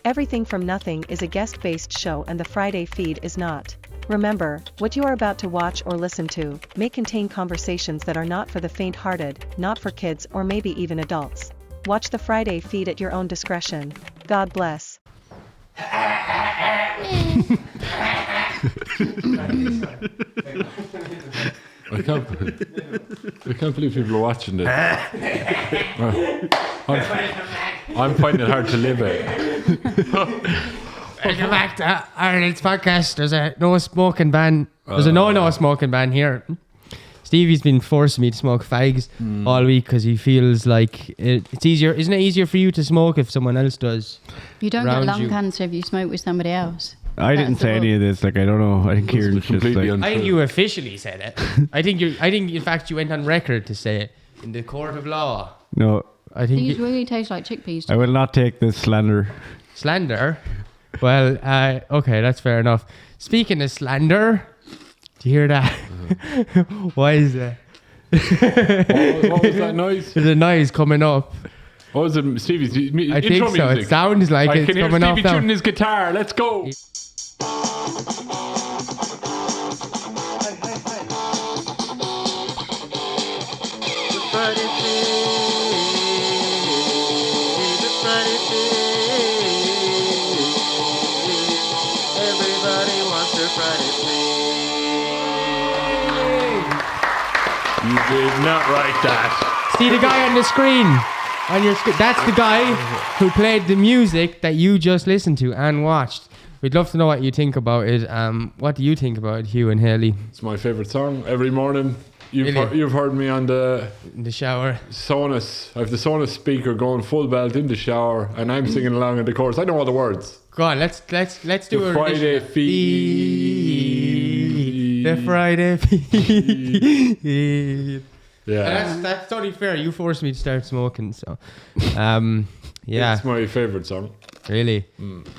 Everything from Nothing is a guest-based show and the Friday feed is not. Remember, what you are about to watch or listen to may contain conversations that are not for the faint-hearted, not for kids or maybe even adults. Watch the Friday feed at your own discretion. God bless. I can't believe people are watching this. I'm finding it hard to live it. Welcome back to Ireland's podcast. There's a no smoking ban. There's a no smoking ban here. Stevie's been forcing me to smoke fags all week because he feels like it's easier. Isn't it easier for you to smoke if someone else does? You don't get lung cancer if you smoke with somebody else. I didn't say any of this. Like, I don't know. I think Kieran's just like... I think you officially said it. I think in fact you went on record to say it in the court of law. No. I think these really taste like chickpeas. I will not take this slander. Slander? Well, okay, that's fair enough. Speaking of slander, do you hear that? Why is that? What was that noise? There's a noise coming up. What was it, Stevie's I think so. Music. It sounds like it's coming up now. I can hear Stevie tuning his guitar. Let's go. Everybody wants their Friday You did not write that. See the guy on the screen? On your screen. That's the guy who played the music that you just listened to and watched. We'd love to know what you think about it. What do you think about it, Hugh and Haley? It's my favourite song. Every morning, you've heard me on in the shower. Sonos. I have the Sonos speaker going full belt in the shower, and I'm singing along in the chorus. I know all the words. Go on, let's do the a Friday feed. The Friday feed. Yeah, that's totally fair. You forced me to start smoking, so yeah. It's my favourite song. Really?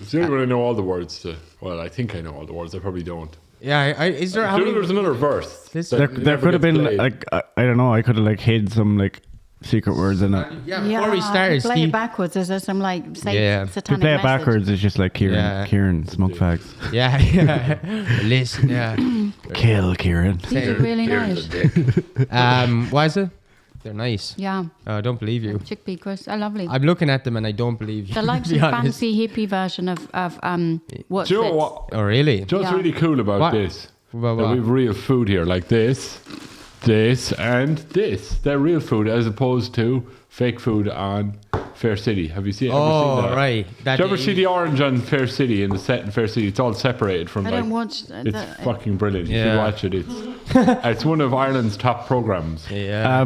It's the only one I know all the words to. Well, I think I know all the words. I probably don't. Yeah, is there? There's another verse. There could have been like I don't know. I could have like hid some like secret words in it. Yeah, before we started, play Steve. It backwards. Is there some like satanic To play it backwards message? is just like Kieran smoke fags. Yeah. Listen, yeah. Kill Kieran. These are really nice. Why is it? They're nice. Yeah. Oh, I don't believe you. Chickpea crisps are lovely. I'm looking at them and I don't believe you. They're like some fancy hippie version of what? Do you know what? Oh, really? Do you know what's really cool about this? What? That we have real food here, like this, and this. They're real food as opposed to fake food on Fair City. Have you seen? Ever seen that? Right. Do you ever see the orange on Fair City in the set in Fair City? It's all separated from. I don't watch. It's fucking brilliant. Yeah. You should watch it. It's one of Ireland's top programs. Yeah.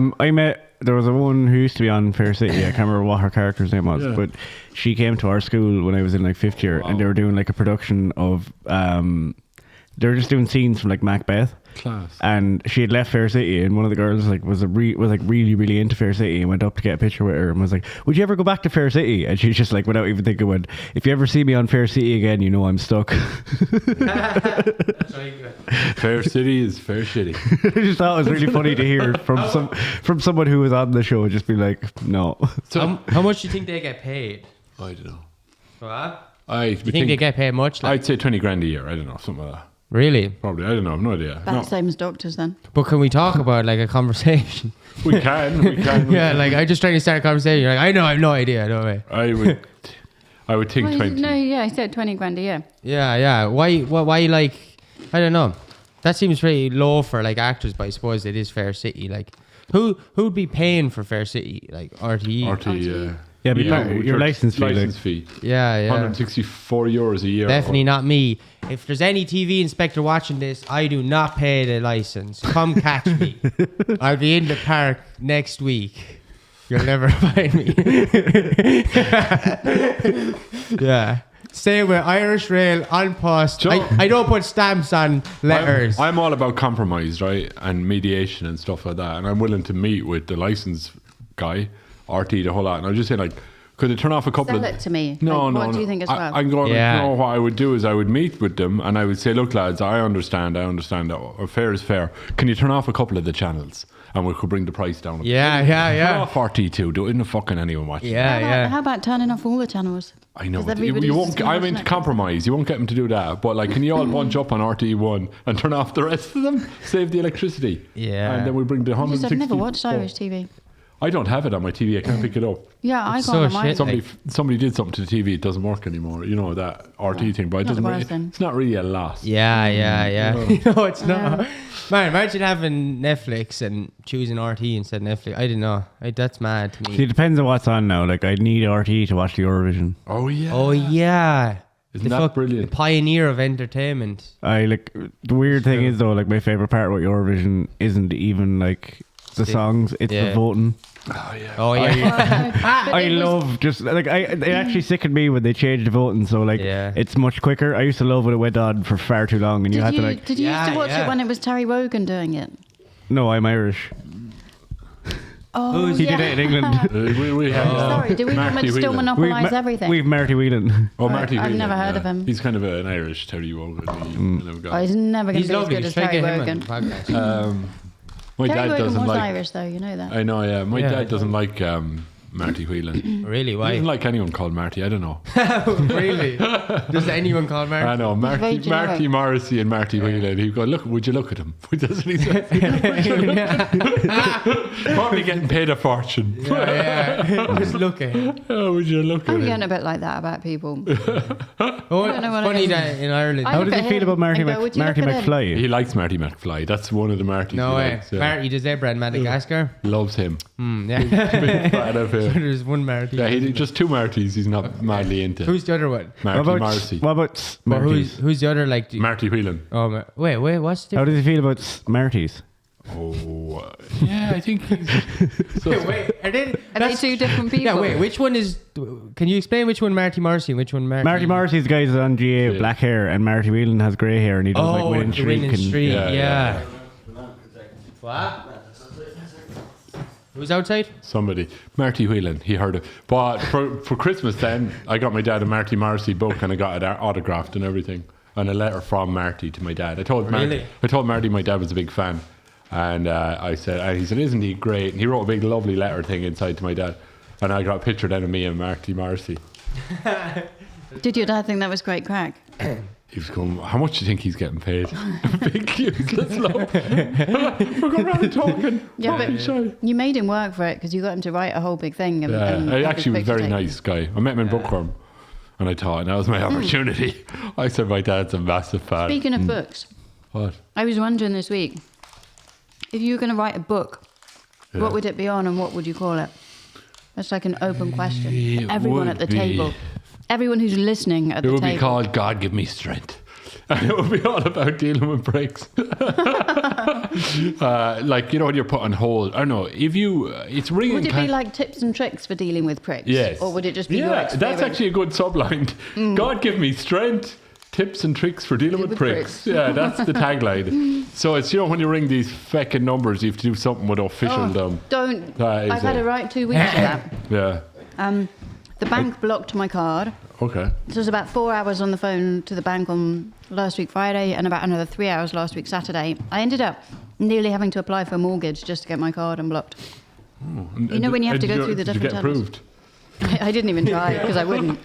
There was a woman who used to be on Fair City. I can't remember what her character's name was, but she came to our school when I was in like 5th year, and they were doing like a production of. They were just doing scenes from like Macbeth. Class. And she had left Fair City, and one of the girls like was really into Fair City, and went up to get a picture with her and was like, "Would you ever go back to Fair City?" And she's just like, without even thinking, went, "If you ever see me on Fair City again, you know I'm stuck." That's very good. Fair City is Fair City. I just thought it was really funny to hear from someone who was on the show just be like, "No." So, how much do you think they get paid? I don't know. What? I You think they get paid much? I'd say 20 grand a year. I don't know, something like that. Really? Probably. I don't know. I've no idea. That's the same as doctors then. But can we talk about like a conversation? We can. Yeah, like I'm just trying to start a conversation. You're like, I know, I have no idea. No way. I would think 20. No, yeah, I said 20 grand a year. Yeah. Why like, I don't know. That seems pretty low for like actors, but I suppose it is Fair City. Like, who'd be paying for Fair City? Like RTE? RTE, Yeah, but your license fee. License fee. Yeah. 164 euros a year. Definitely not me. If there's any TV inspector watching this, I do not pay the license. Come catch me. I'll be in the park next week. You'll never find me. Yeah. Stay with Irish Rail on post. I don't put stamps on letters. I'm all about compromise, right? And mediation and stuff like that. And I'm willing to meet with the license guy, RT, the whole lot. And I'm just saying, like, Could they turn off a couple Sell of... it to me. No, Like, no, what no. do you think as well? I'm going, Yeah. you know, what I would do is I would meet with them and I would say, look, lads, I understand that fair is fair. Can you turn off a couple of the channels? And we could bring the price down. Yeah, Turn yeah. off RT2. Do it in fucking anyone watching. Yeah, How about turning off all the channels? I know. 'Cause But everybody's you just won't. gonna I watch mean, Netflix. compromise. You won't get them to do that. But like, can you all bunch up on RT1 and turn off the rest of them? Save the electricity. Yeah. And then we bring the Just 160. I've never watched Irish TV. I don't have it on my TV. I can't pick it up. Yeah, I It's got so on mine. shit. Somebody did something to the TV. It doesn't work anymore. You know that RT thing, but it Not the doesn't. worst then. It's not really a loss. Yeah. No, it's not. Man, imagine having Netflix and choosing RT instead of Netflix. I don't know. That's mad to See, me. it depends on what's on now. Like, I need RT to watch the Eurovision. Oh yeah. Oh yeah. Isn't that brilliant? The pioneer of entertainment. I like the weird thing is though, like my favorite part about Eurovision isn't even like the songs; it's Yeah. the voting. Oh yeah. Oh yeah. I love just like it actually sickened me when they changed the voting. So like Yeah. it's much quicker. I used to love when it went on for far too long, and you had to like. Did you used Yeah, to watch yeah. it when it was Terry Wogan doing it? No, I'm Irish. Oh, He did it in England. We have. Sorry, do we Marty still Whelan. monopolise everything? We've Marty Whelan. Oh, Marty I've Whelan, never heard yeah. of him. He's kind of an Irish Terry Wogan. Kind of Oh, guy. he's never going He's to be as lovely. good We as should get Terry him on Wogan. the podcast. My Terry dad Wogan doesn't was like. Irish, though. You know that. I know. Yeah, my Yeah. dad doesn't like Marty Whelan. Really? He Why? doesn't like anyone called Marty. I don't know. Really? Does anyone call I Marty? know very Marty generic. Morrissey and Marty Whelan. He'd go, look. Would you look at him? That's what he said. Probably getting paid a fortune. Yeah. Just look at him. Oh, would you look at I'm him? getting a bit like that about people. Oh, don't know what funny it is. that in Ireland. I How look does at he feel him about Marty and go, "Would you Marty look at him?" McFly? He likes Marty McFly. That's one of the Martys. No he way. likes, yeah. Marty the zebra in Madagascar. Loves him. Yeah. Big fan of him. There's one Marty. Yeah, he just two Martys. He's not madly into. Who's the other one? Marty Morrissey. What about Well, Smarties? who's the other like? Marty Whelan. Oh, wait, what's the? How does he feel about Smarties? Oh, yeah, I think he's. Wait, are they? Are they two different people? Yeah, wait. Which one is? Can you explain which one Marty Morrissey and which one Marty? Marty Morrissey's the guy who's on GA with Yeah. black hair, and Marty Whelan has grey hair, and he does like Oh, winning the streak. winning and- streak. Yeah, Yeah. yeah. What? Who's outside? Somebody. Marty Whelan. He heard it. But for Christmas then, I got my dad a Marty Morrissey book and I got it autographed and everything. And a letter from Marty to my dad. I told Really? Marty my dad was a big fan. And he said, isn't he great? And he wrote a big lovely letter thing inside to my dad. And I got a picture then of me and Marty Morrissey. Did your dad think that was great crack? He was going, how much do you think he's getting paid? Big useless love. We're going around talking. Yeah, Fucking but shy. you made him work for it because you got him to write a whole big thing. And, Yeah, and he have actually his was a very picture taken. nice guy. I met him in Bookworm. And I thought, that was my opportunity. I said my dad's a massive fan. Speaking of books, What? I was wondering this week, if you were going to write a book, Yeah. what would it be on and what would you call it? That's like an open question. It for everyone would at the be- table. Everyone who's listening at It the would table. be called God Give Me Strength. And it would be all about dealing with breaks. Like, when you're put on hold. I don't know. If you, it's ringing. Would it be like tips and tricks for dealing with pricks? Yes. Or would it just be your Yeah, experience? that's actually a good subline. God give me strength, tips and tricks for dealing with With pricks. pricks. Yeah, that's the tagline. So it's, when you ring these feckin' numbers, you have to do something with officialdom. Don't. That is I've had it. to write 2 weeks of that. Yeah. The bank blocked my card. Okay. So it was about 4 hours on the phone to the bank on last week Friday and about another 3 hours last week Saturday. I ended up nearly having to apply for a mortgage just to get my card unblocked. You know when you have to go through the did you different get tunnels? approved? I didn't even try because I wouldn't.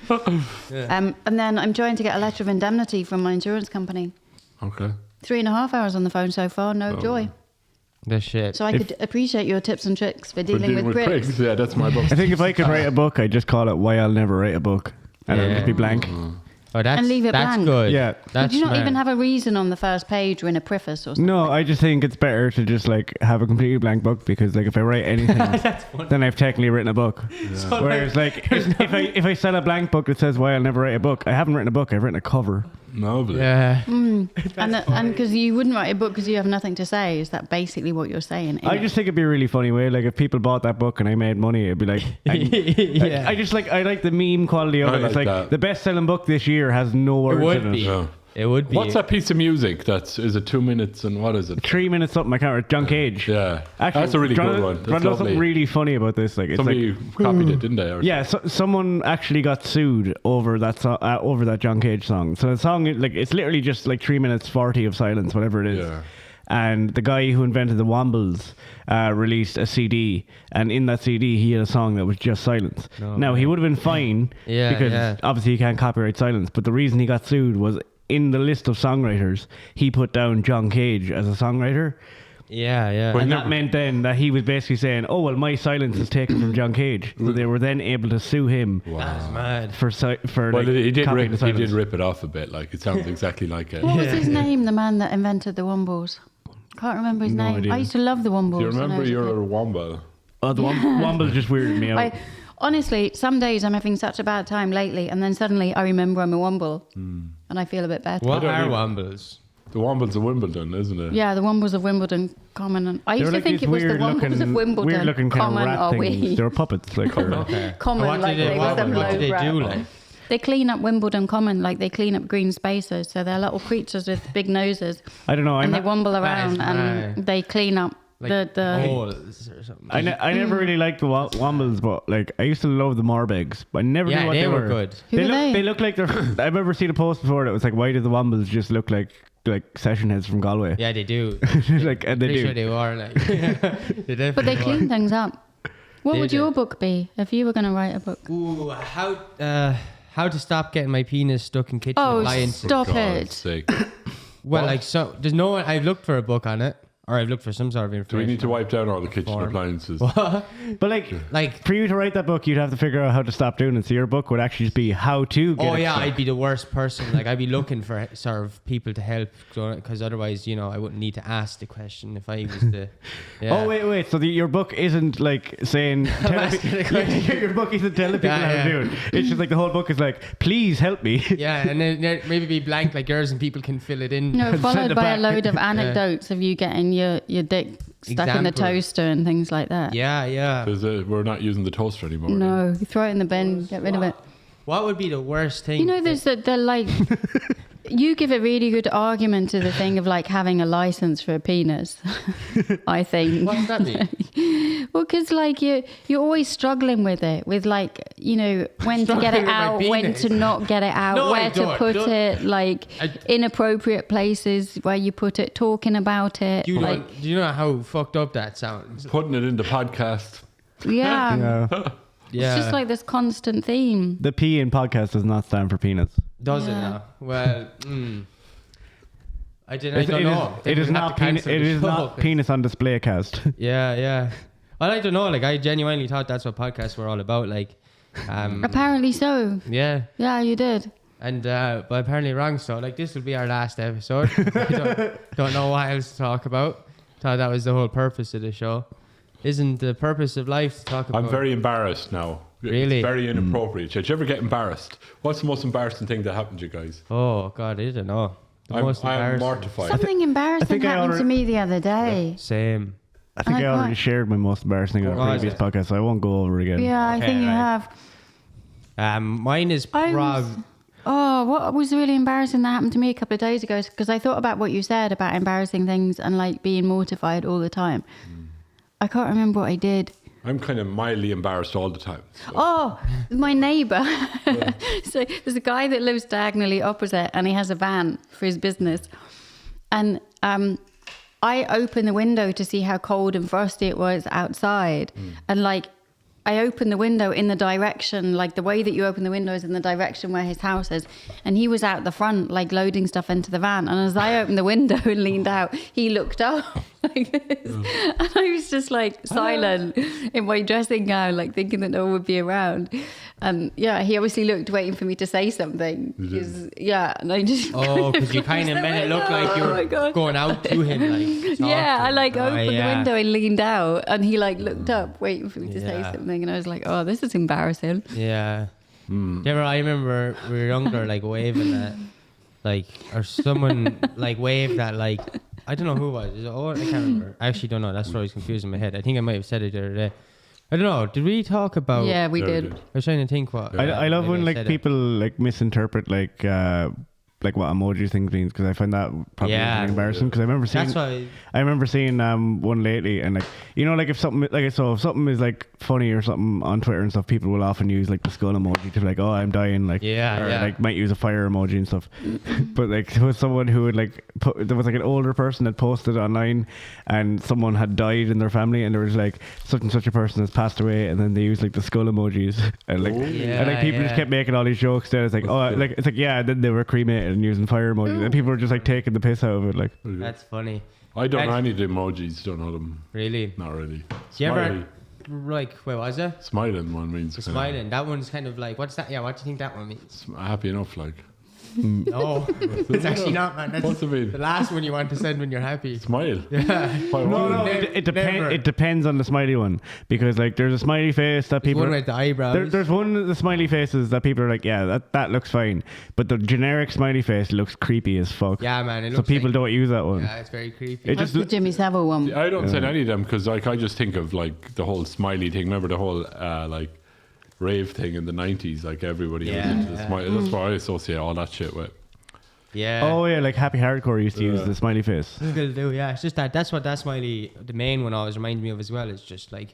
And then I'm trying to get a letter of indemnity from my insurance company. Okay. 3.5 hours on the phone so far, no joy. The shit. So I could appreciate your tips and tricks for For dealing with pricks. Yeah, that's my book. I think if I could write a book, I'd just call it "Why I'll Never Write a Book," and it'll Yeah. just be blank. Oh, that's, And leave it that's blank. good. Yeah. That's Did you not smart. even have a reason on the first page or in a preface or something? No, I just think it's better to just like have a completely blank book because like if I write anything, then I've technically written a book. Whereas like if I sell a blank book that says "Why I'll Never Write a Book," I haven't written a book. I've written a cover. No, but Yeah. And because you wouldn't write a book because you have nothing to say. Is that basically what you're saying? I just think it'd be a really funny way. Like if people bought that book and I made money, it'd be like. Yeah. I just like I like the meme quality of I it. It's like like that. the best-selling book this year has no words would in it. be. Yeah. It would be. What's that piece of music? Is it 2 minutes and what is it? 3 minutes something. I can't remember. John Cage. Yeah, Actually, that's a really good one. Do you That's know lovely. something really funny about this? Like, it's Somebody like, copied it, didn't they? Or yeah, someone actually got sued over that over that John Cage song. So the song, like, it's literally just like 3 minutes 40 of silence, whatever it is. Yeah. And the guy who invented the Wombles released a CD, and in that CD he had a song that was just silence. Now he would have been fine Yeah, because yeah. obviously you can't copyright silence. But the reason he got sued was in the list of songwriters he put down John Cage as a songwriter. Yeah, yeah. Well, And never- that meant then that he was basically saying, "Oh well, my silence is taken from John Cage." So they were then able to sue him That's mad. for well, like, he did copying rip. the He did silence. rip it off a bit. Like it sounds exactly like it. What was his name? The man that invented the Wombles. Can't remember his No name. idea. I used to love the Wombles. Do you when I remember was a your kid. Womble? Oh, the Wombles just weirded me out. Honestly, some days I'm having such a bad time lately, and then suddenly I remember I'm a Womble, and I feel a bit better. What don't are even- Wombles? The Womble's of Wimbledon, isn't it? Yeah, the Wombles of Wimbledon, Common. And I They used were to like think these it was the weird Wombles of Wimbledon, weird looking kind Common of rat or things. we. They were puppets, like. Okay. Common, What like did they were some what low did they do? rat. Like? They clean up Wimbledon Common, like they clean up green spaces. So they're little creatures with big noses, I don't know. and they womble That around is and mad. they clean up Like the. holes or something. I never really liked the Wombles, but like I used to love the Morbegs, but I never Yeah, knew what they they were were. good. Who were they? They look like they're. I remember seeing a post before that was like, why do the Wombles just look like session heads from Galway? Yeah, they do. Like, and they Pretty do. sure they were like. They definitely But they were. clean things up. What Did would they? your book be if you were going to write a book? Ooh, how to stop getting my penis stuck in kitchen Oh, appliances. stop God's it. sake. Well, What? like so, there's no one. I've looked for a book on it, or I've looked for some sort of Do information. we need to wipe down all the kitchen Form. appliances? But Like, for you to write that book, you'd have to figure out how to stop doing it. So your book would actually just be how to get oh it yeah, stuck. I'd be the worst person. Like, I'd be looking for sort of people to help, because otherwise, I wouldn't need to ask the question if I was the. Yeah. Oh wait! So your book isn't like saying your book isn't telling people Yeah, how to yeah. do it. It's just like the whole book is like, please help me. Yeah, and then maybe be blank like yours, and people can fill it in. No, Send followed it by a back. load of anecdotes of you getting your dick stuck in the Example. toaster and things like that. Yeah, yeah. We're not using the toaster anymore. No, you throw it in the bin, get rid of it. What would be the worst thing? You know, there's the like. You give a really good argument to the thing of like having a license for a penis. I think. What does that mean? Well, because like you're always struggling with it, with like when to get Struggling it with my out, when penis. to not get it out, No, I where to don't. put Don't- it, like I- inappropriate places where you put it, talking about it, Do like you know how fucked up that sounds? Putting it in the podcast. yeah. Yeah. It's just like this constant theme. The P in podcast does not stand for penis. Does it Yeah. now? Well, I don't know. It is not penis. It is not penis on display cast. Yeah, yeah. Well, I don't know. Like, I genuinely thought that's what podcasts were all about. Like, Apparently so. yeah. Yeah, you did. And but apparently wrong. So like, this will be our last episode. I don't know what else to talk about. Thought that was the whole purpose of the show. Isn't the purpose of life to talk about? I'm very embarrassed now. Really? It's very inappropriate. Did you ever get embarrassed? What's the most embarrassing thing that happened to you guys? Oh God, I don't know. The I'm most embarrassing. mortified. Something embarrassing think I happened to already- me the other day. Same. I think Like I already what? shared my most embarrassing on a What was previous it? podcast, so I won't go over it again. Yeah, I Okay, think you right. have. Mine is I was- prob. Oh, what was really embarrassing that happened to me a couple of days ago? Because I thought about what you said about embarrassing things and like being mortified all the time. I can't remember what I did. I'm kind of mildly embarrassed all the time. Oh, my neighbour. So there's a guy that lives diagonally opposite, and he has a van for his business. And I opened the window to see how cold and frosty it was outside, and like I opened the window in the direction, like the way that you open the window is in the direction where his house is. And he was out the front, like loading stuff into the van. And as I opened the window and leaned out, he looked up like this. And I was just like silent in my dressing gown, like thinking that no one would be around. And yeah, he obviously looked waiting for me to say something. Yeah, and I just. Oh, because you kind of made it look like you Oh my were God. going out to him, like. Yeah, I like talking. opened yeah. the window and leaned out, and he like looked up, waiting for me to say Yeah. something, and I was like, "Oh, this is embarrassing." Yeah. I remember we were younger, like waving at, like, or someone like waved at, like, I don't know who it was. Is it Owen? I can't remember. I actually don't know. That story's confusing in my head. I think I might have said it the other day. I don't know. Did we talk about? Yeah, we Yeah, did. we did. I was trying to think what. I love maybe when I like said it. people like misinterpret like like what emoji things means because I find that probably really embarrassing because I remember seeing one lately and like like if something like if something is like funny or something on Twitter and stuff, people will often use like the skull emoji to be like, oh, I'm dying, like like might use a fire emoji and stuff. But like there was someone who would like there was like an older person that posted online and someone had died in their family and there was like such and such a person has passed away and then they used like the skull emojis and like people just kept making all these jokes that it's like like it's like and then they were cremated and using fire emojis and people were just like taking the piss out of it. Like that's funny. I don't know any of the emojis. Don't know them. Really? Not really. You ever like where was it? Smiling one means smiling. That one's kind of like what's that? Yeah, what do you think that one means? Happy enough, like. No, it's actually not, man. That's the last one you want to send when you're happy. Smile. Yeah. No. It depends. It depends on the smiley one because like there's a smiley face that people. One with the eyebrows. There's one of the smiley faces that people are like, yeah, that looks fine, but the generic smiley face looks creepy as fuck. Yeah, man. So people don't use that one. Yeah, it's very creepy. That's the Jimmy Savile one. I don't send any of them because like I just think of like the whole smiley thing. Remember the whole like rave thing in the 90s? Like everybody was into the smiley. That's what I associate all that shit with. Yeah. Oh yeah, like Happy Hardcore used to use the smiley face. Still do, yeah. It's just that's what that smiley, the main one, always reminds me of as well. Is just like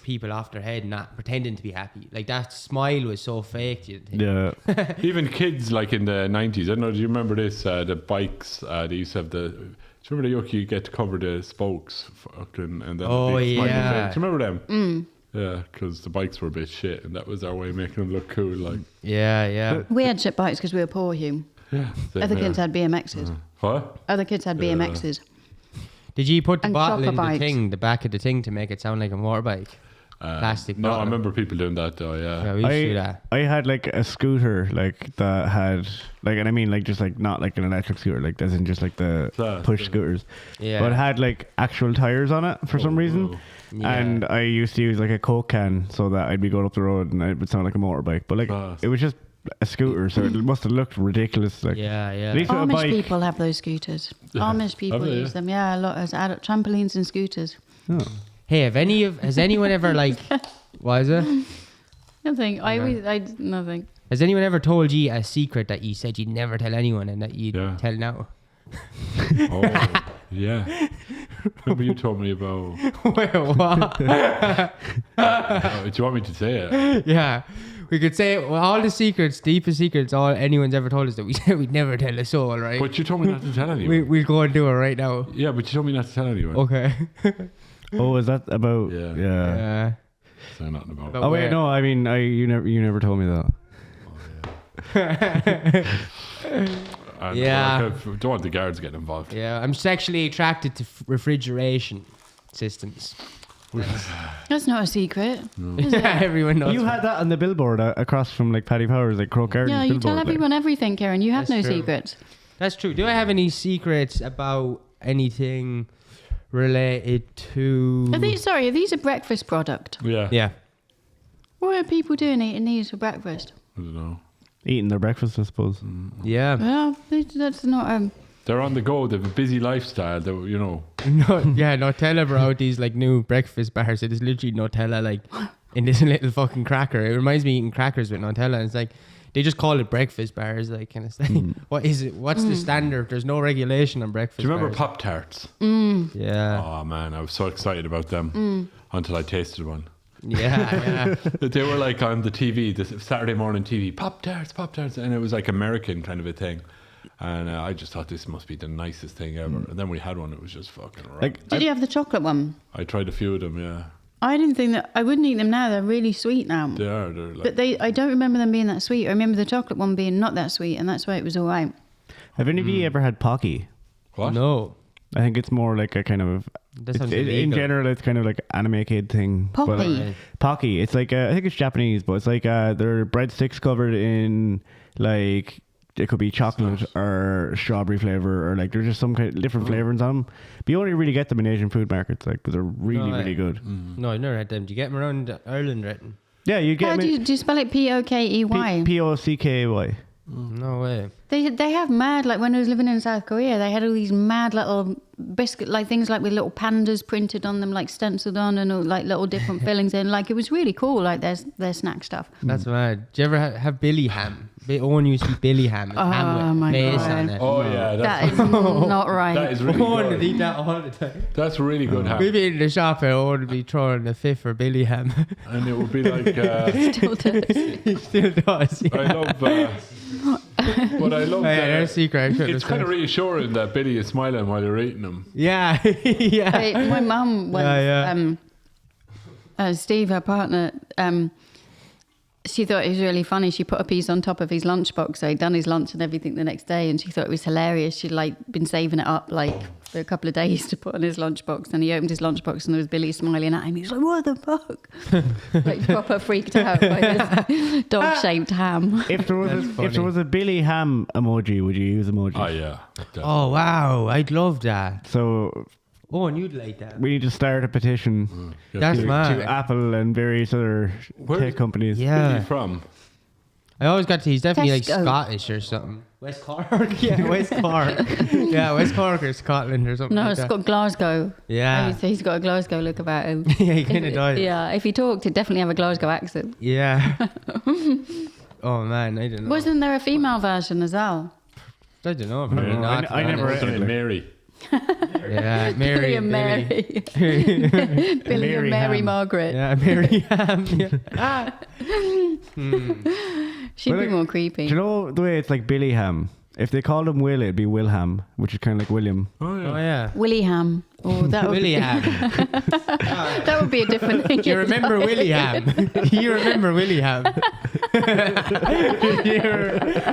people off their head, not pretending to be happy. Like that smile was so fake. You'd think. Yeah. Even kids like in the 90s. I don't know. Do you remember this? The bikes. They used to have the. Do you remember the yuck? You get to cover the spokes, fucking, and then. Oh the big smiley yeah. face. Do you remember them? Yeah, because the bikes were a bit shit, and that was our way of making them look cool. Like. Yeah. We had shit bikes because we were poor, Hugh. Yeah. Other kids had BMXs. What? Other kids had BMXs. Did you put the And bottle chopper in bikes. the back of the thing to make it sound like a motorbike? Plastic No, bottle. I remember people doing that though. Yeah, we used to do that. I had like a scooter like that had like, and I mean like just like not like an electric scooter, like as in just like the push scooters. Yeah. But it had like actual tires on it for some reason. Yeah. And I used to use like a Coke can so that I'd be going up the road and it would sound like a motorbike. But like it was just a scooter, so it must have looked ridiculous. Like Yeah. at least with a Amish bike. people have those scooters. Amish people they, use them. Yeah, a lot as adult trampolines and scooters. Oh. Hey, has anyone ever like, what is it? Nothing. Nothing. Has anyone ever told you a secret that you said you'd never tell anyone and that you'd tell now? Oh, yeah. Remember you told me about. Wait, what? Do you want me to say it? Yeah. We could say all the secrets, deepest secrets, all anyone's ever told us that we said we'd never tell a soul, right? But you told me not to tell anyone. We'll go and do it right now. Yeah, but you told me not to tell anyone. Okay. Oh, is that about? Yeah. Yeah. Say nothing about it. But Oh wait, where? no. I mean, you never told me that. And Yeah. like, I don't want the guards getting involved. Yeah, I'm sexually attracted to refrigeration systems. That's not a secret. Yeah, everyone knows. You had that on the billboard across from like Paddy Powers, like Croke Gardens Yeah, you billboard. tell like. everyone everything, Karen. You have That's no true. secrets. That's true. Do I have any secrets about anything related to? Are these a breakfast product? Yeah. Yeah. What are people doing eating these for breakfast? I don't know. Eating their breakfast, I suppose. Yeah. Well, that's not. They're on the go. They have a busy lifestyle. They, you know. Nutella brought out these like new breakfast bars. It is literally Nutella like in this little fucking cracker. It reminds me of eating crackers with Nutella. And it's like they just call it breakfast bars. Like kind of thing. What is it? What's the standard? There's no regulation on breakfast. Do you remember bars. Pop Tarts? Yeah. Oh man, I was so excited about them until I tasted one. Yeah. They were like on the TV, this Saturday morning TV, Pop Tarts, and it was like American kind of a thing. And I just thought this must be the nicest thing ever. And then we had one; it was just fucking right. Like, Did you have the chocolate one? I tried a few of them. Yeah, I didn't think that. I wouldn't eat them now. They're really sweet now. they are. They're like, But I don't remember them being that sweet. I remember the chocolate one being not that sweet, and that's why it was all right. have any of you ever had Pocky? what? No. I think it's more like a kind of. That sounds in illegal. general, it's kind of like anime kid thing. Pocky. But, Right. Pocky. It's like I think it's Japanese, but it's like they're breadsticks covered in like it could be chocolate or strawberry flavor or like there's just some kind of different flavorings on them. But you only really get them in Asian food markets, like, but they're really No, really good. No, I've never had them. Do you get them around Ireland, written? Yeah, you get How them. do you spell it? Pockey? P-O-C-K-Y. No way. They have mad, like when I was living in South Korea, they had all these mad little biscuit, like things like with little pandas printed on them, like stenciled on, and all, like little different fillings in. Like it was really cool, like their snack stuff. That's mad. Do you ever have Billy ham? Owen used to eat Billy ham. With ham with my face God. on it. Oh yeah, That is not right. that is really Owen would good. eat that all the time. That's really good ham. We'd be in the shop and Owen would be throwing a fifth for Billy ham. And it would be like Still does. He still does. Yeah. I love but I love Oh, yeah, that there's a secret. it's kind of reassuring that Billy is smiling while you're eating them. Yeah, yeah. Wait, my mum once, Steve, her partner, she thought it was really funny. She put a piece on top of his lunchbox. So he'd done his lunch and everything the next day, and she thought it was hilarious. She'd like been saving it up like for a couple of days to put on his lunchbox, and he opened his lunchbox and there was Billy smiling at him. He was like, "What the fuck?" Like proper freaked out by this dog-shaped ham. If there was a Billy ham emoji, would you use emoji? Oh yeah. Oh wow, I'd love that. So Oh, and you'd like that. we need to start a petition That's to mad. Apple and various other Where- tech companies. Where's Yeah. he from? I always got to. He's definitely like Tesco. Scottish or something. West Cork. Yeah, West Cork. Yeah, West Cork or Scotland or something. No, like it's that. got Glasgow. Yeah. He's got a Glasgow look about him. Yeah, he kind of does. Yeah, if he talked, he'd definitely have a Glasgow accent. Yeah. Oh man, I don't know. Wasn't there a female version as well? I don't know. Probably No, not. I never What's her name? Like- Mary. Yeah, Mary. Billy and Mary. Billy Mary and Mary Ham. Margaret. Yeah, Mary Ham. Yeah. She'd Well, be like, more creepy. Do you know the way it's like Billy Ham? If they called him Will, it'd be Wilham, which is kind of like William. Oh yeah. Oh yeah. Willy Ham. Oh, that would Willie be, Ham. that would be a different thing. Do you remember Willie Ham? You remember Willie Ham?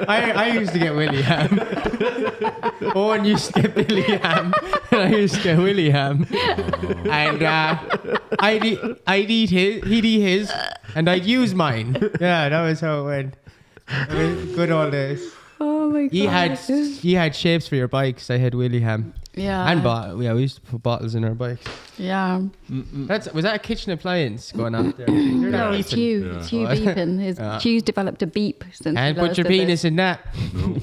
I used to get Willie Ham. Owen used to get Billy Ham, and I used to get Willie Ham. And I'd eat his, he'd eat his, and I'd use mine. Yeah, that was how it went. It was good old days. Oh my god. He had shapes for your bikes. I had Willie Ham. Yeah. And we used to put bottles in our bikes. Yeah. Was that a kitchen appliance going on there? No, it's Hugh. Yeah. It's Hugh beeping. Hugh's developed a beep since. And we put last your did this. penis in that.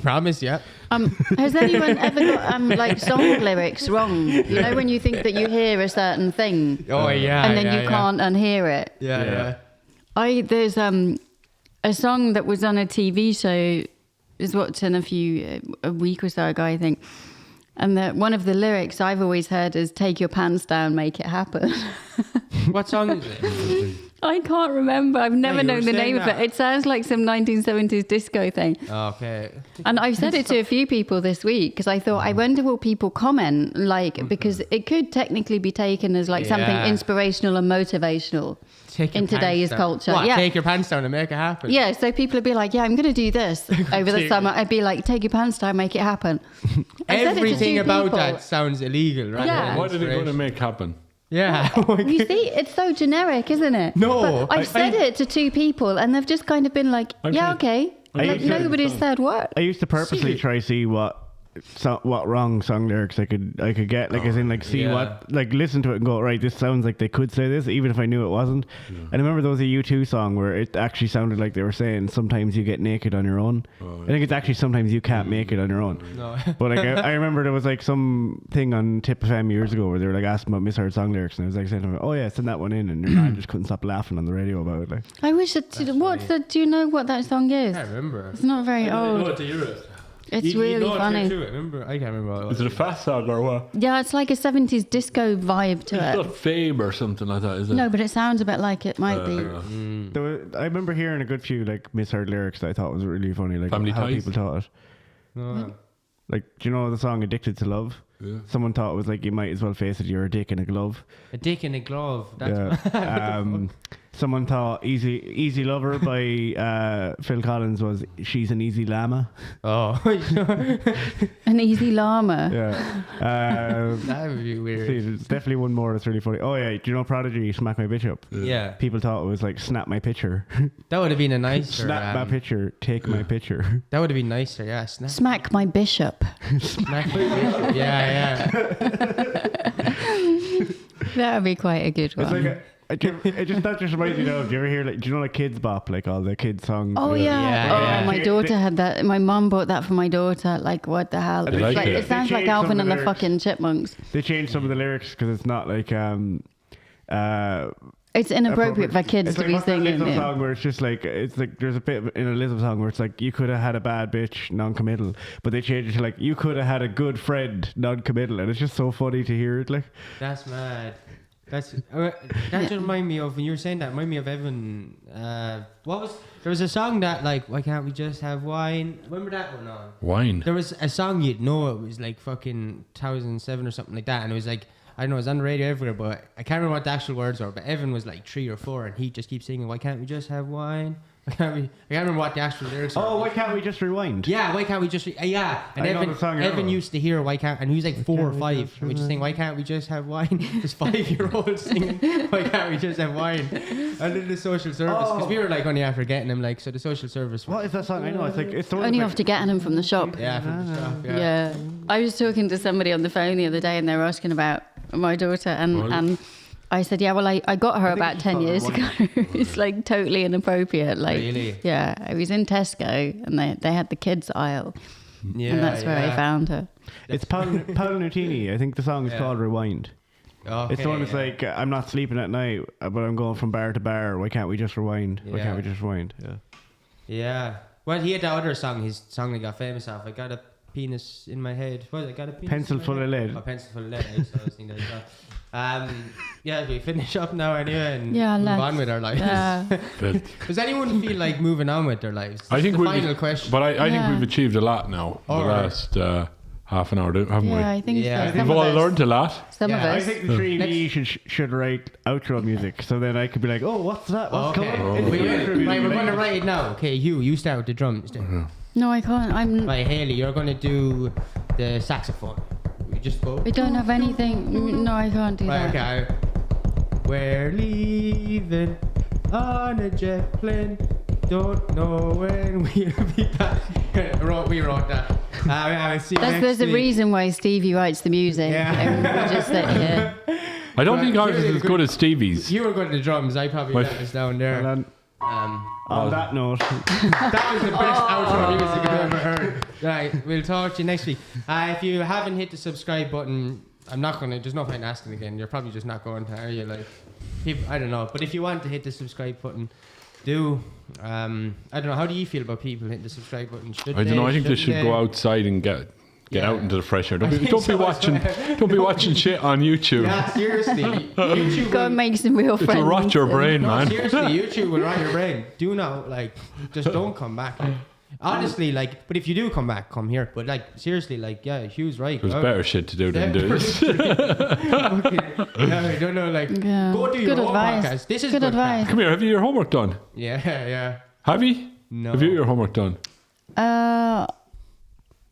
Promise, yeah. Has anyone ever got like song lyrics wrong? You know when you think that you hear a certain thing Oh yeah. and then yeah, you can't unhear it. Yeah, yeah. There's a song that was on a TV show. Was watching a week or so ago, I think. And one of the lyrics I've always heard is "Take your pants down, make it happen." What song is it? I can't remember. I've never you known were the saying name of that. it. It sounds like some 1970s disco thing. Okay. And I've said it to a few people this week because I thought, I wonder will people comment, like, because it could technically be taken as like something Yeah. inspirational and motivational Take your in today's pants down. culture. What? Yeah. Take your pants down and make it happen. Yeah, so people would be like, yeah, I'm going to do this over the Take summer. I'd be like, take your pants down, make it happen. I said it to Everything two about people. that sounds illegal, right? Yeah. What are they going to make happen? Yeah. You see, it's so generic, isn't it? No, But I've said it to two people and they've just kind of been like, I'm yeah, trying- okay. I'm Like, trying to nobody understand. said what. I used to purposely try to see what wrong song lyrics I could get, like as in like see yeah. what, like listen to it and go, right, this sounds like they could say this even if I knew it wasn't. And I remember there was a U2 song where it actually sounded like they were saying sometimes you get naked on your own. I think it's actually sometimes you can't make it on your own. No. But like I remember there was like some thing on Tip FM years ago where they were like asking about misheard song lyrics, and I was like saying to them, oh yeah, send that one in, and your man just couldn't stop laughing on the radio about it. Like, I wish it. Do you know what that song is? I can't remember. It's not very old. It's really funny. I remember. I can't remember. Is it a fast song or what? Yeah, it's like a 70s disco vibe to It's it. not Fame or something like that, is it? No, but it sounds a bit like it might be. I remember hearing a good few like misheard lyrics that I thought was really funny, like Family how Ties? people taught it. No. Like, do you know the song "Addicted to Love"? Yeah. Someone thought it was like, you might as well face it, you're a dick in a glove. A dick in a glove. That's Yeah. Someone thought "Easy Lover" by Phil Collins was "She's an Easy Llama." Oh. An easy llama. Yeah. That would be See, weird. there's definitely one more that's really funny. Oh yeah, do you know Prodigy "Smack My Bitch Up"? Yeah. People thought it was like "Snap my picture." That would have been a nicer. Snap my picture, take my picture. That would have been nicer. Yeah. Snap. Smack my bishop. Smack my bitch. Yeah, yeah. That would be quite a good It's one. like That just reminds me of. Do you ever hear do you know like Kids Bop, like all the kids songs? Oh yeah. Yeah. My daughter had that. My mum bought that for my daughter. Like, what the hell? They It's like like, it. it sounds They like changed some Alvin of and the the lyrics. fucking Chipmunks. They changed some of the lyrics because it's not like It's inappropriate for kids it's to like be what's that singing. Lizzo Yeah. song where it's just like there's a bit in a Lizzo song where it's like you could have had a bad bitch non-committal, but they changed it to like you could have had a good friend non-committal, and it's just so funny to hear it. Like That's mad. That just remind me of when you were saying that. Remind me of Evan. There was a song that like, why can't we just have wine? Remember that one on? Wine. There was a song you'd know, it was like fucking 2007 or something like that, and it was like, I don't know, it was on the radio everywhere, but I can't remember what the actual words were. But Evan was like 3 or 4, and he just keeps singing, "Why can't we just have wine? Why can't we?" I can't remember what the actual lyrics are. oh, why can't we just rewind? Yeah, why can't we just? Yeah, and I know the song, I Evan know. used to hear "Why can't," and he was like 4 or can't we 5, just and we just saying, "Why can't we just have wine?" This 5-year-old singing, "Why can't we just have wine?" And then the social service, because we were like only after getting him, like, so the social service. What is that song? I know it's like it's the one Only that's after getting him from the shop. Yeah, from the stuff. Yeah. Yeah. I was talking to somebody on the phone the other day, and they were asking about my daughter, and I said, yeah, well, I got her about 10 years ago. It's like totally inappropriate. Like, Really? yeah, I was in Tesco, and they had the kids aisle, Yeah, and that's where I found her. It's Paolo Nutini. I think the song is Yeah. called Rewind. Okay, It's the one that's like I'm not sleeping at night, but I'm going from bar to bar. Why can't we just rewind? Why Yeah. can't we just rewind? Yeah. Yeah. Well, he had that other song, his song that got famous off. I got a penis in my head. What? I got a penis Pencil in my full head? of lead. Oh, pencil full of lead. I was thinking that as well. Yeah, we finish up now anyway and Yeah, move let's. on with our lives. But Does anyone feel like moving on with their lives? I think the we've, final question. but I think Yeah. we've achieved a lot now. The All right. last half an hour, haven't Yeah, I think Yeah. so. we? We've all learned a lot. Some Yeah, of I us. think the three of Next- you should write outro music, so then I could be like, oh, what's that? What's Okay. coming? Oh. It's the Right, outro music. we're going to write it now. Okay, you start with the drums. No, I can't. Right, Haley, you're going to do the saxophone. We just go. I don't have anything. No, I can't do Right, that. okay. We're leaving on a jet plane. Don't know when we'll be back. We wrote that. I'll see you There's a week. reason why Stevie writes the music. Yeah. And we just sit here. I don't Well, think ours you're is as good as Stevie's. You were good at the drums. I probably My- let us down there. And then, on that note, That was the best outro music I've ever heard. Right, we'll talk to you next week. If you haven't hit the subscribe button, I'm not gonna. There's no point asking again. You're probably just not going to, are you? Like, people, I don't know. But if you want to hit the subscribe button, do. I don't know. How do you feel about people hitting the subscribe button? Should I don't know. I think they shouldn't should go outside and get Yeah. out into the fresh air. Don't I be, think don't be so as watching. well. Don't be watching shit on YouTube. Yeah, seriously. YouTube Go will, and make some real friends. It'll rot your brain, no, man. seriously, YouTube will rot your brain. Do not, like, just don't come back. Honestly, like, but if you do come back, come here. But, like, seriously, like, yeah, Hugh's right. There's Go- better shit to do than do this. Fucking- yeah, I don't know, like, Yeah. go do your Good own advice. podcast. This is Good advice. Come here. Have you your homework done? Yeah, yeah. Have you? No. Have you your homework done?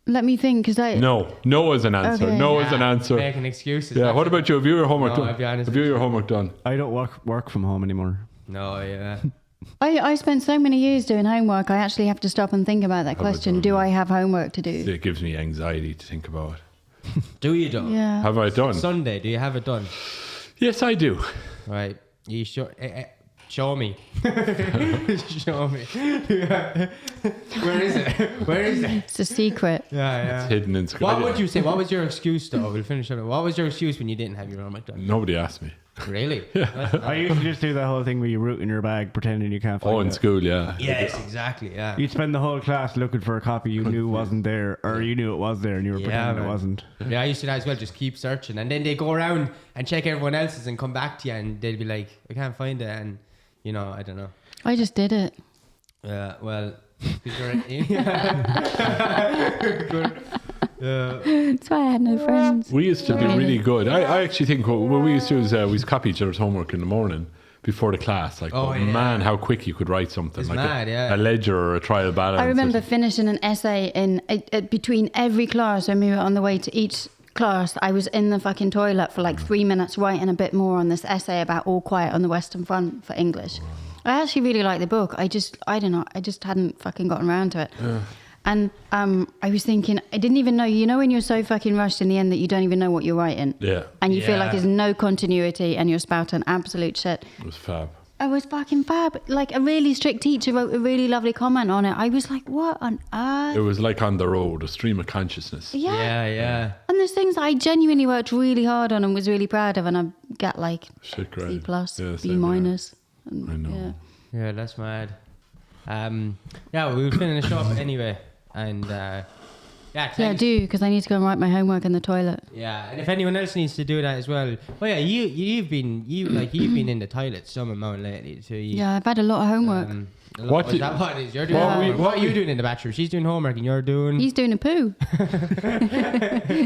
Let me think, because I. No. No is an answer. Okay. No is an Nah, answer. Making excuses. Yeah. that's What it. about you? Have you your homework No, done? I'll be honest Have you with your homework done? I don't work from home anymore. No, yeah. I spent so many years doing homework, I actually have to stop and think about that question. Do I have homework to do? It gives me anxiety to think about. Do you do? Yeah. Have I done? Sunday, do you have it done? Yes, I do. Right. You show me. Show me. Where is it? Where is it? It's a secret. Yeah, yeah. Hidden in. What would you say? What was your excuse though? We'll finish up. What was your excuse when you didn't have your homework done? Nobody asked me. Really? I used to just do that whole thing where you root in your bag pretending you can't find Oh, in it. school, yeah. Yes, exactly. Yeah. You'd spend the whole class looking for a copy you knew wasn't there, or you knew it was there and you were Yeah, pretending man. it wasn't. Yeah, I used to do that as well. Just keep searching, and then they go around and check everyone else's and come back to you, and they'd be like, "I can't find it," and you know, I don't know. I just did it. Well, is there Good. That's why I had no friends. We used to be really good. I actually think what we used to do is we used to copy each other's homework in the morning before the class. Like, Oh, but yeah. man, how quick you could write something. It's like mad, yeah. a ledger or a trial balance. I or remember something. finishing an essay in between every class when we were on the way to each class. I was in the fucking toilet for like 3 minutes writing a bit more on this essay about All Quiet on the Western Front for English. I actually really like the book. I don't know. I just hadn't fucking gotten around to it. And I was thinking, I didn't even know, when you're so fucking rushed in the end that you don't even know what you're writing. Yeah. And you feel like Yeah. there's no continuity and you're spouting absolute shit. It was fab. I was fucking fab. Like a really strict teacher wrote a really lovely comment on it. I was like, what on earth? It was like on the road, a stream of consciousness. Yeah. Yeah. And there's things that I genuinely worked really hard on and was really proud of, and I got like Shit, great. C plus, Yeah, B same here. minus. And, I know. Yeah. Yeah, that's mad. Yeah, we'll finish up anyway. And yeah, Yeah, I thanks. do, because I need to go and write my homework in the toilet. Yeah, and if anyone else needs to do that as well. Oh yeah, you've been in the toilet some amount lately. So Yeah, I've had a lot of homework. What is did- that what it is? You're doing What homework. we- What are you doing in the bathroom? She's doing homework and you're doing. He's doing a poo.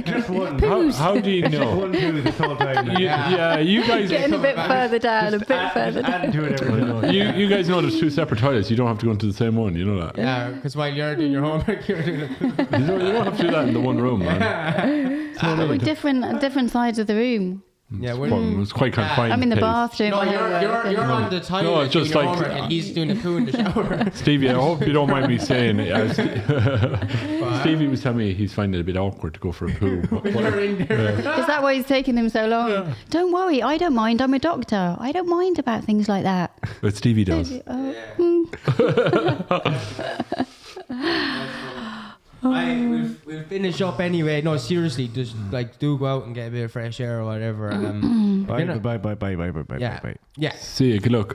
Just one. How do you know? One poo this whole time. Yeah, you guys. Getting a bit further down, a bit further down. Adding to it every time. You guys know there's 2 separate toilets. You don't have to go into the same one. You know that. Yeah, because while you're doing your homework, you're doing. You don't have to do that in the one room, man. We're different sides of the room. Yeah, It's quite confined. I'm in the taste. bathroom. No, I you're on the toilet No, it's just doing your like- homework and he's doing a poo in the shower. Stevie, I hope you don't mind me saying it. Stevie was telling me he's finding it a bit awkward to go for a poo. You're in there. Is that why it's taking him so long? Don't worry, I don't mind. I'm a doctor. I don't mind about things like that. But Stevie does. We'll finish up anyway. No, seriously, just like do go out and get a bit of fresh air or whatever. Bye, bye, bye, bye, bye, bye, bye, Yeah, bye. yeah. See you. Good luck.